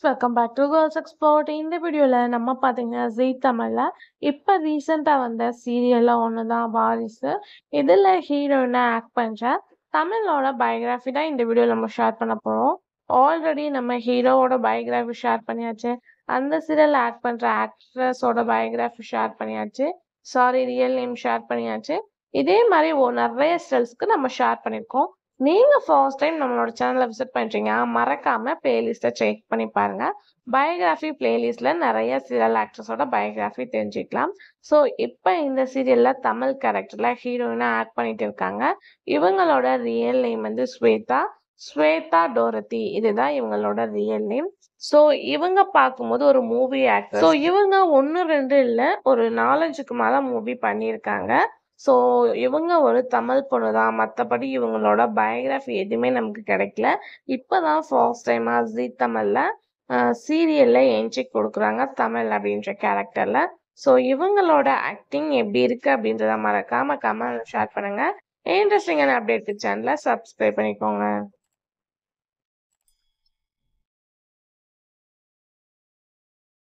Welcome back to girls export. இந்த வீடியோவில் நம்ம பார்த்தீங்கன்னா ஜீ தமிழில் இப்போ ரீசெண்டாக வந்த சீரியலில் ஒன்று தான் வாரிசு. இதில் ஹீரோயினாக ஆக்ட் பண்ணுற தமிழோட பயோகிராஃபி தான் இந்த வீடியோவில் நம்ம ஷேர் பண்ண போகிறோம். ஆல்ரெடி நம்ம ஹீரோவோட பயோகிராஃபி ஷேர் பண்ணியாச்சு, அந்த சீரியலில் ஆக்ட் பண்ணுற ஆக்ட்ரஸோட பயோகிராஃபி ஷேர் பண்ணியாச்சு, ரியல் நேம் ஷேர் பண்ணியாச்சு. இதே மாதிரி நிறைய ஸ்டில்ஸ்க்கு நம்ம ஷேர் பண்ணியிருக்கோம். நீங்க ஃபர்ஸ்ட் டைம் நம்மளோட சேனலை விசிட் பண்றீங்க, மறக்காம பிளேலிஸ்ட்டை செக் பண்ணி பாருங்க. பயோகிராஃபி பிளேலிஸ்ட்ல நிறைய சீரியல் ஆக்ட்ரஸோட பயோகிராஃபி தெரிஞ்சுக்கலாம். ஸோ இப்போ இந்த சீரியல்ல தமிழ் கேரக்டர்ல ஹீரோயினா ஆக்ட் பண்ணிட்டு இருக்காங்க. இவங்களோட ரியல் நேம் வந்து ஸ்வேதா டோரத்தி. இதுதான் இவங்களோட ரியல் நேம். ஸோ இவங்க பார்க்கும்போது ஒரு மூவி ஆக்டர். ஸோ இவங்க 1-2 இல்லை, ஒரு 4-5க்கு மேல மூவி பண்ணியிருக்காங்க. ஸோ இவங்க ஒரு தமிழ் பொண்ணு தான். மற்றபடி இவங்களோட பயோகிராஃபி எதுவுமே நமக்கு கிடைக்கல. இப்போ தான் ஃபர்ஸ்ட் டைமாக ஜீ தமிழில் சீரியலில் என்ட்ரி கொடுக்குறாங்க தமிழ் அப்படின்ற கேரக்டரில். ஸோ இவங்களோட ஆக்டிங் எப்படி இருக்குது அப்படின்றத மறக்காம கமெண்ட் ஷேர் பண்ணுங்கள். இன்ட்ரெஸ்டிங்கான அப்டேட் சேனலை சப்ஸ்கிரைப் பண்ணிக்கோங்க.